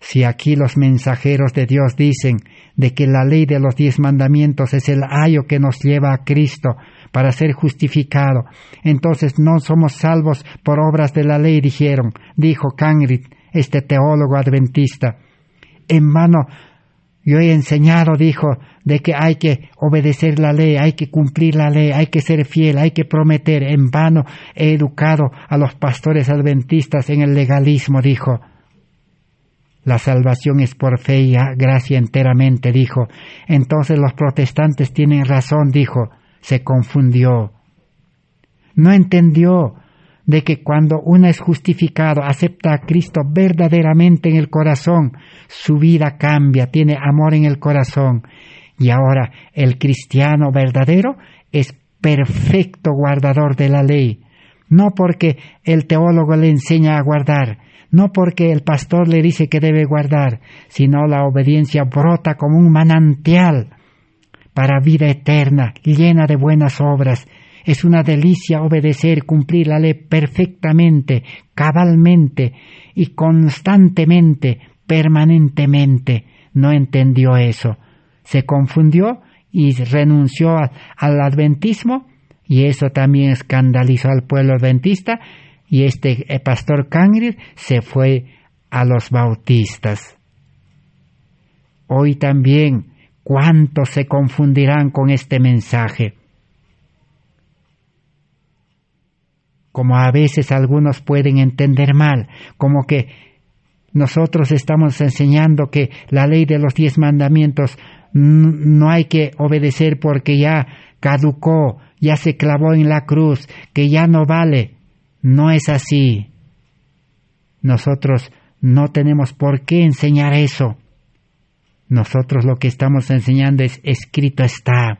Si aquí los mensajeros de Dios dicen de que la ley de los 10 mandamientos es el ayo que nos lleva a Cristo para ser justificado, entonces no somos salvos por obras de la ley, dijo Cangrid, este teólogo adventista. En vano yo he enseñado, dijo, de que hay que obedecer la ley, hay que cumplir la ley, hay que ser fiel, hay que prometer. En vano he educado a los pastores adventistas en el legalismo, dijo. La salvación es por fe y gracia enteramente, dijo. Entonces los protestantes tienen razón, dijo. Se confundió. No entendió de que cuando uno es justificado, acepta a Cristo verdaderamente en el corazón, su vida cambia, tiene amor en el corazón. Y ahora el cristiano verdadero es perfecto guardador de la ley. No porque el teólogo le enseña a guardar, no porque el pastor le dice que debe guardar, sino la obediencia brota como un manantial para vida eterna, llena de buenas obras. Es una delicia obedecer, cumplir la ley perfectamente, cabalmente y constantemente, permanentemente. No entendió eso. Se confundió y renunció al adventismo, y eso también escandalizó al pueblo adventista, y este pastor Cangrid se fue a los bautistas. Hoy también, ¿cuántos se confundirán con este mensaje? Como a veces algunos pueden entender mal, como que nosotros estamos enseñando que la ley de los 10 mandamientos no hay que obedecer porque ya caducó, ya se clavó en la cruz, que ya no vale. No es así. Nosotros no tenemos por qué enseñar eso. Nosotros lo que estamos enseñando es escrito está.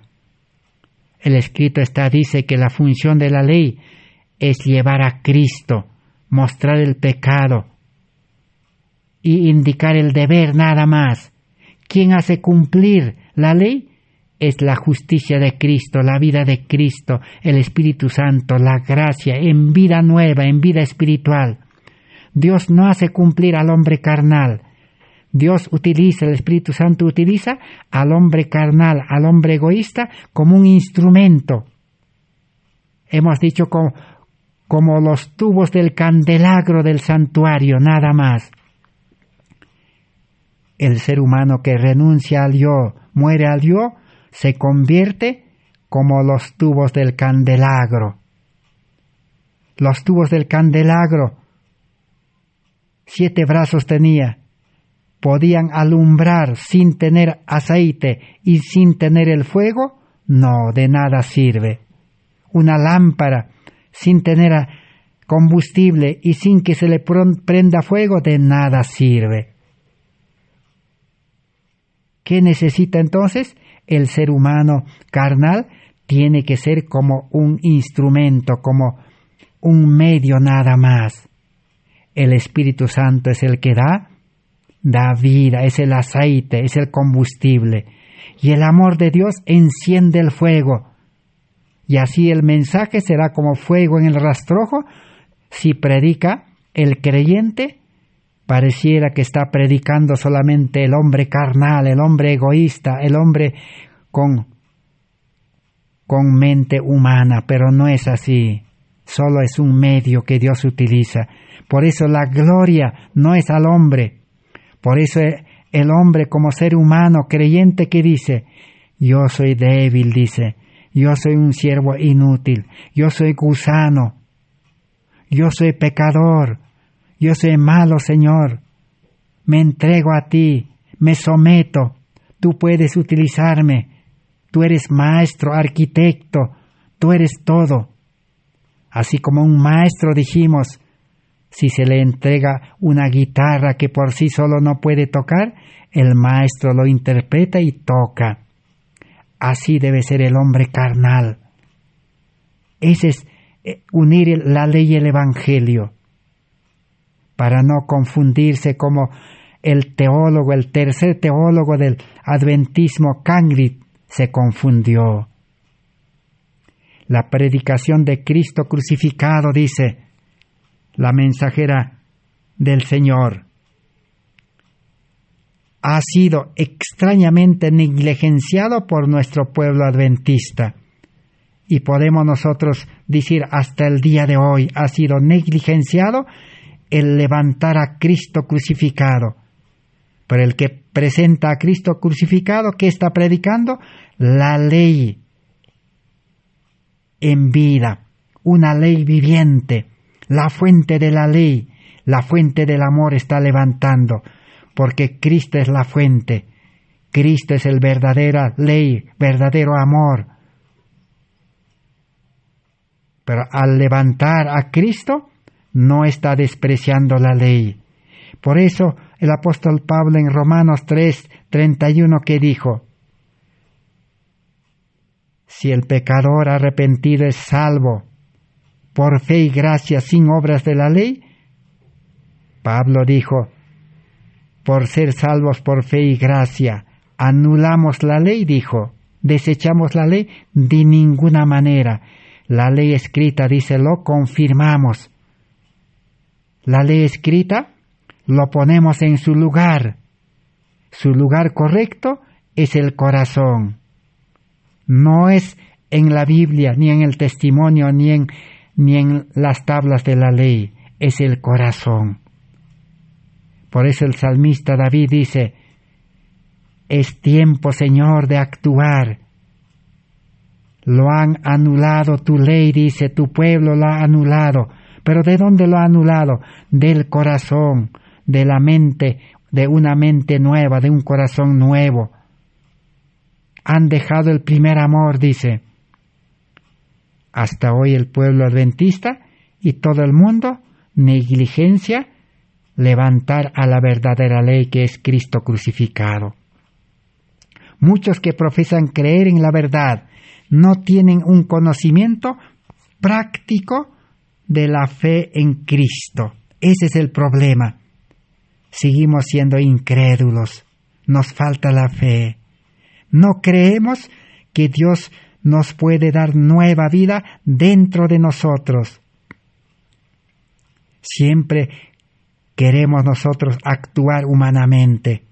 El escrito está dice que la función de la ley es llevar a Cristo, mostrar el pecado y indicar el deber nada más. ¿Quién hace cumplir la ley? Es la justicia de Cristo, la vida de Cristo, el Espíritu Santo, la gracia, en vida nueva, en vida espiritual. Dios no hace cumplir al hombre carnal. Dios utiliza, el Espíritu Santo utiliza al hombre carnal, al hombre egoísta, como un instrumento. Hemos dicho como los tubos del candelabro del santuario, nada más. El ser humano que renuncia al yo, muere al yo, se convierte como los tubos del candelabro. Los tubos del candelabro, 7 brazos tenía, podían alumbrar sin tener aceite y sin tener el fuego. No, de nada sirve. Una lámpara sin tener combustible y sin que se le prenda fuego, de nada sirve. ¿Qué necesita entonces? El ser humano carnal tiene que ser como un instrumento, como un medio nada más. El Espíritu Santo es el que da vida, es el aceite, es el combustible. Y el amor de Dios enciende el fuego. Y así el mensaje será como fuego en el rastrojo. Si predica el creyente, pareciera que está predicando solamente el hombre carnal, el hombre egoísta, el hombre con mente humana, pero no es así. Solo es un medio que Dios utiliza. Por eso la gloria no es al hombre. Por eso el hombre como ser humano creyente que dice, yo soy débil, dice, yo soy un siervo inútil, yo soy gusano, yo soy pecador, yo soy malo, Señor, me entrego a ti, me someto, tú puedes utilizarme, tú eres maestro, arquitecto, tú eres todo. Así como un maestro dijimos, si se le entrega una guitarra que por sí solo no puede tocar, el maestro lo interpreta y toca. Así debe ser el hombre carnal. Ese es unir la ley y el evangelio, para no confundirse como el teólogo, el tercer teólogo del adventismo, Cangrid, se confundió. La predicación de Cristo crucificado, dice la mensajera del Señor, ha sido extrañamente negligenciado por nuestro pueblo adventista. Y podemos nosotros decir hasta el día de hoy ha sido negligenciado el levantar a Cristo crucificado. Pero el que presenta a Cristo crucificado, ¿qué está predicando? La ley en vida, una ley viviente. La fuente de la ley, la fuente del amor está levantando, porque Cristo es la fuente. Cristo es el verdadera ley, verdadero amor. Pero al levantar a Cristo, no está despreciando la ley. Por eso el apóstol Pablo en Romanos 3:31 que dijo, si el pecador arrepentido es salvo por fe y gracia sin obras de la ley, Pablo dijo, por ser salvos por fe y gracia, anulamos la ley, dijo, desechamos la ley, de ninguna manera. La ley escrita, dice, lo confirmamos. La ley escrita lo ponemos en su lugar. Su lugar correcto es el corazón. No es en la Biblia, ni en el testimonio, ni en las tablas de la ley. Es el corazón. Por eso el salmista David dice, es tiempo, Señor, de actuar. Lo han anulado tu ley, dice, tu pueblo lo ha anulado. ¿Pero de dónde lo ha anulado? Del corazón, de la mente, de una mente nueva, de un corazón nuevo. Han dejado el primer amor, dice. Hasta hoy el pueblo adventista y todo el mundo negligencia levantar a la verdadera ley que es Cristo crucificado. Muchos que profesan creer en la verdad no tienen un conocimiento práctico de la fe en Cristo. Ese es el problema. Seguimos siendo incrédulos. Nos falta la fe. No creemos que Dios nos puede dar nueva vida dentro de nosotros. Siempre queremos nosotros actuar humanamente.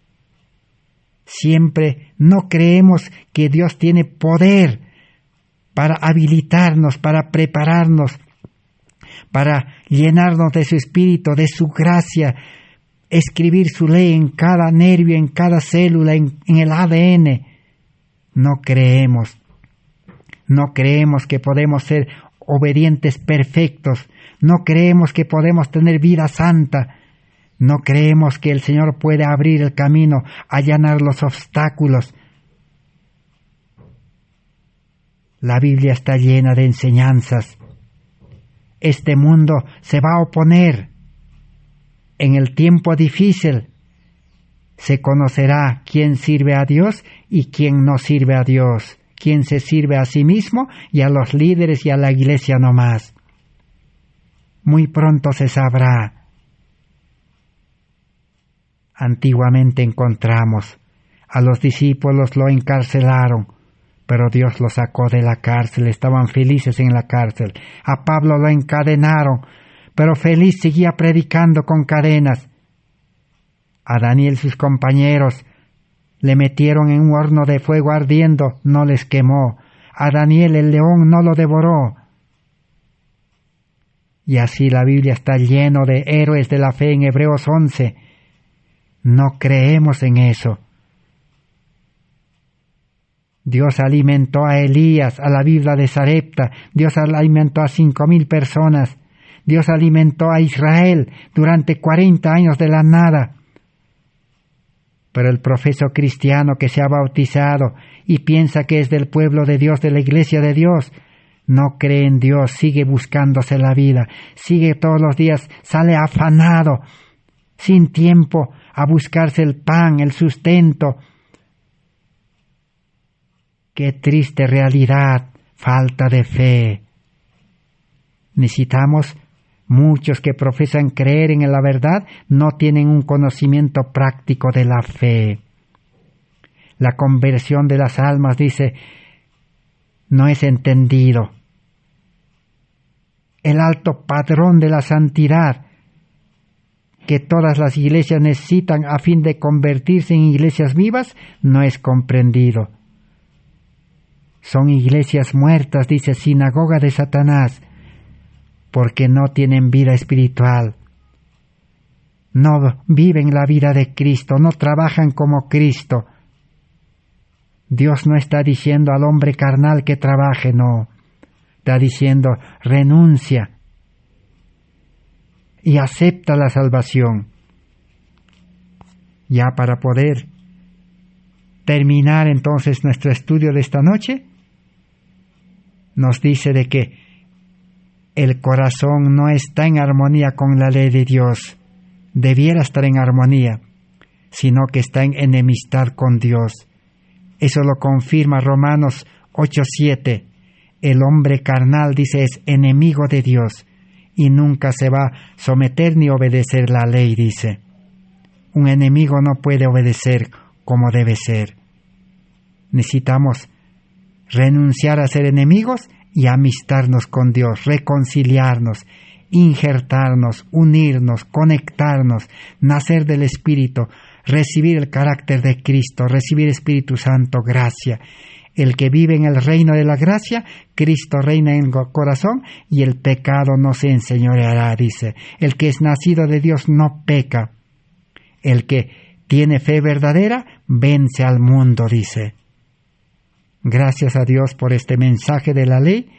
Siempre no creemos que Dios tiene poder para habilitarnos, para prepararnos, para llenarnos de su espíritu, de su gracia, escribir su ley en cada nervio, en cada célula, en el ADN, No creemos que podemos ser obedientes perfectos. No creemos que podemos tener vida santa. No creemos que el Señor puede abrir el camino, allanar los obstáculos. La Biblia está llena de enseñanzas. Este mundo se va a oponer. En el tiempo difícil se conocerá quién sirve a Dios y quién no sirve a Dios, quién se sirve a sí mismo y a los líderes y a la iglesia nomás. Muy pronto se sabrá. Antiguamente encontramos a los discípulos lo encarcelaron, pero Dios lo sacó de la cárcel, estaban felices en la cárcel. A Pablo lo encadenaron, pero feliz seguía predicando con cadenas. A Daniel sus compañeros le metieron en un horno de fuego ardiendo, no les quemó. A Daniel el león no lo devoró. Y así la Biblia está lleno de héroes de la fe en Hebreos 11. No creemos en eso. Dios alimentó a Elías, a la viuda de Sarepta. Dios alimentó a 5,000 personas. Dios alimentó a Israel durante 40 años de la nada. Pero el profeso cristiano que se ha bautizado y piensa que es del pueblo de Dios, de la iglesia de Dios, no cree en Dios, sigue buscándose la vida, sigue todos los días, sale afanado, sin tiempo, a buscarse el pan, el sustento. Qué triste realidad, falta de fe. Necesitamos muchos que profesan creer en la verdad, no tienen un conocimiento práctico de la fe. La conversión de las almas, dice, no es entendido. El alto padrón de la santidad que todas las iglesias necesitan a fin de convertirse en iglesias vivas, no es comprendido. Son iglesias muertas, dice, sinagoga de Satanás, porque no tienen vida espiritual. No viven la vida de Cristo, no trabajan como Cristo. Dios no está diciendo al hombre carnal que trabaje, no. Está diciendo, renuncia y acepta la salvación. Ya para poder terminar entonces nuestro estudio de esta noche, nos dice de que el corazón no está en armonía con la ley de Dios, debiera estar en armonía, sino que está en enemistad con Dios. Eso lo confirma Romanos 8:7. El hombre carnal, dice, es enemigo de Dios y nunca se va a someter ni obedecer la ley, dice. Un enemigo no puede obedecer como debe ser. Necesitamos renunciar a ser enemigos y amistarnos con Dios, reconciliarnos, injertarnos, unirnos, conectarnos, nacer del Espíritu, recibir el carácter de Cristo, recibir Espíritu Santo, gracia. El que vive en el reino de la gracia, Cristo reina en el corazón y el pecado no se enseñoreará, dice. El que es nacido de Dios no peca. El que tiene fe verdadera vence al mundo, dice. Gracias a Dios por este mensaje de la ley.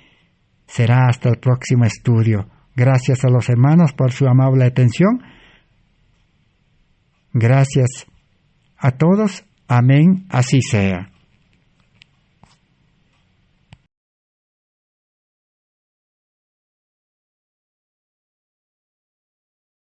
Será hasta el próximo estudio. Gracias a los hermanos por su amable atención. Gracias a todos. Amén. Así sea.